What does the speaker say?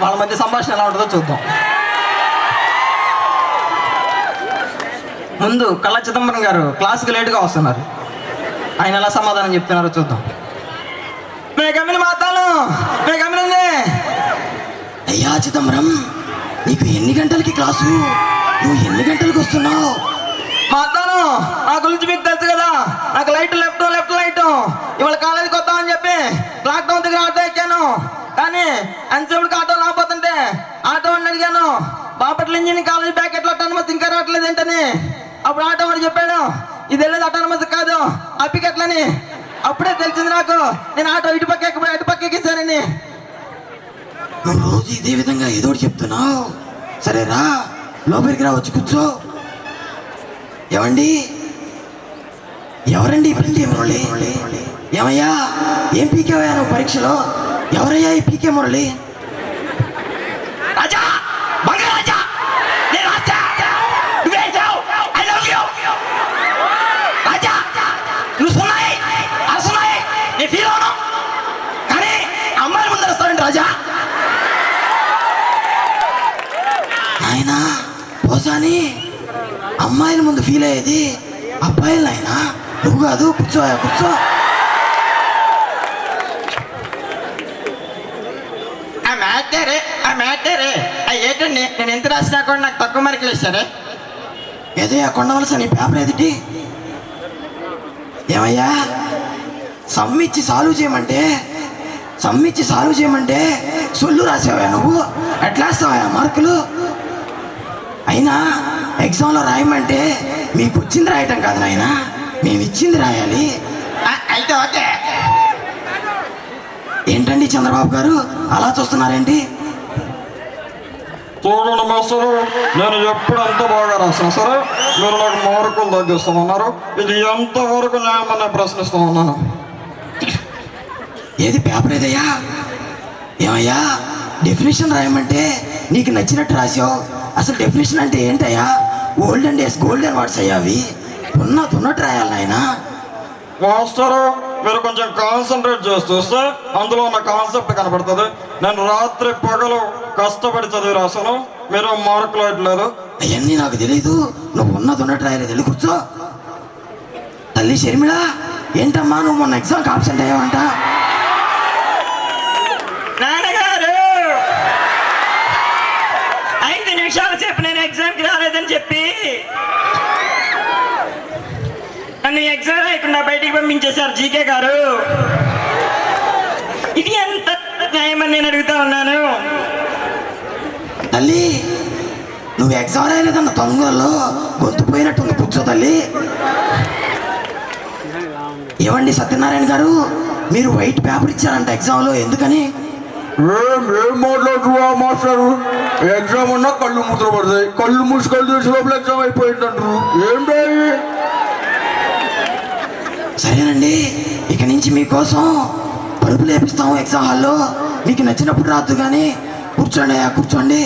వాళ్ళ మధ్య సంభాషణ ఎలా ఉంటుందో చూద్దాం. ముందు కళా చిదంబరం గారు క్లాస్కి లేటుగా వస్తున్నారు. ఆయన ఎలా సమాధానం చెప్తున్నారో చూద్దాం. మే గమని మాతాను, మే గమనండి. అయ్యా చిదంబరం, నీకు ఎన్ని గంటలకి క్లాసు? నువ్వు ఎన్ని గంటలకు వస్తున్నావు? మాతాను, నా గురించి మీకు తెలుసు కదా, నాకు లైట్ లెఫ్ట్ లైట్. ఇవాళ కాలేజీకి వద్దామని చెప్పి క్లాక్ డౌన్ దగ్గర ఆటో ఎక్కాను. కానీ ఎంతసేపుడికి ఆటో రాబోతుంటే ఆటో అని అడిగాను, బాపట్ల ఇంజనీరింగ్ కాలేజ్ ప్యాకెట్లో అటానమస్ ఇంకా రావట్లేదు ఏంటని. అప్పుడు ఆటో వాడు చెప్పాడు, ఇది వెళ్ళేది అటానమస్ కాదు అప్పికెట్లని. అప్పుడే తెలిసింది నాకు, నేను ఆటో ఇటుపక్క ఎక్కేసానని. నువ్వు రోజు ఇదే విధంగా ఏదో చెప్తున్నావు. సరేరా, లోపలికి రా, వచ్చి కూర్చో. ఏమండి, ఎవరండి ఈ మురళి? ఏమయ్యా, ఏం పీకేవయ్యా నువ్వు పరీక్షలో? ఎవరయ్యా ఈ పీకే మురళి? రాజా, రాజా, నేను రాజా, I love you. రాజా, నువ్వు సున్నాయి నేను ఫీల్ అవును, కానీ అమ్మాయిల ముందర వస్తానండి రాజా. ఆయన పోసాని అమ్మాయిల ముందు ఫీల్ అయ్యేది అబ్బాయిలు. ఆయన నువ్వు కాదు, కూర్చోయా, కూర్చో. ఆ మ్యాటరే ఏంటండి, నేను ఎంత రాసినా కూడా నాకు తక్కువ మార్కులు ఇస్తారే. ఏదో కొండవలస నీ పేపర్ ఎదుటి. ఏమయ్యా, సమ్మిచ్చి సాల్వ్ చేయమంటే సొల్లు రాసావా నువ్వు? ఎట్లా వేస్తావా మార్కులు? అయినా ఎగ్జామ్లో రాయమంటే మీకు వచ్చింది రాయటం కాదు నాయన, మేము ఇచ్చింది రాయాలి. అయితే ఓకే. ఏంటండి చంద్రబాబు గారు అలా చూస్తున్నారేంటి? చూడండి మాస్టర్, నేను ఎప్పుడు ఎంత బాగా రాస్తాను సరే, మీరు నాకు మార్కులు తగ్గిస్తామన్నారు. ఇది ఎంతవరకు న్యాయమని ప్రశ్నిస్తామన్నాను. ఏది పేపర్ ఏదయ్యా? ఏమయ్యా, డెఫినేషన్ రాయమంటే నీకు నచ్చినట్టు రాసావు. అసలు డెఫినేషన్ అంటే ఏంటయ్యా? ఓల్డెన్ డేస్ గోల్డెన్ వర్డ్స్ అయ్యా అవి. ఉన్నట్టు రాయాలి నాయన. మాస్టర్, మీరు కొంచెం కాన్సన్ట్రేట్ చేసి చూస్తే అందులో ఉన్న కాన్సెప్ట్ కనబడుతుంది. నేను రాత్రి పగలు కష్టపడి చదివి రాశాను, మీరు మార్కులు వేయట్లేదు. అవన్నీ నాకు తెలీదు, నువ్వు ఉన్నట్టు రాయలేదు. వెళ్ళి కూర్చో. తల్లి షర్మిళ, ఏంటమ్మా నువ్వు మొన్న ఎగ్జామ్కి ఆబ్సెంట్ అయ్యావంట? నాన్నగారు 5 నిమిషాల సేపు నేను ఎగ్జామ్కి రాలేదని చెప్పి నన్ను ఎగ్జామ్ రాయకుండా బయటికి పంపించేశారు జీకే గారు. ఇది ఎంత న్యాయమని నేను అడుగుతా ఉన్నాను. తల్లి, నువ్వు ఎగ్జామ్ రాయలేదన్న తొంగల్లో గొంతు పోయినట్టుంది. కూర్చో తల్లి. ఏమండి సత్యనారాయణ గారు, మీరు వైట్ పేపర్ ఇచ్చారంట ఎగ్జామ్లో, ఎందుకని? ఏం మాట్లాడుతున్నా మాస్టర్? ఎగ్జామ్ ఉన్నా కళ్ళు మూతలు పడతాయి, కళ్ళు మూసి కళ్ళు తీసి లోపల ఎగ్జామ్ అయిపోయిందంటారు. ఏంటి? సరేనండి, ఇక నుంచి మీకోసం పరుపులు వేపిస్తాము ఎగ్జామ్ హాల్లో. మీకు నచ్చినప్పుడు రాదు కానీ కూర్చోండి.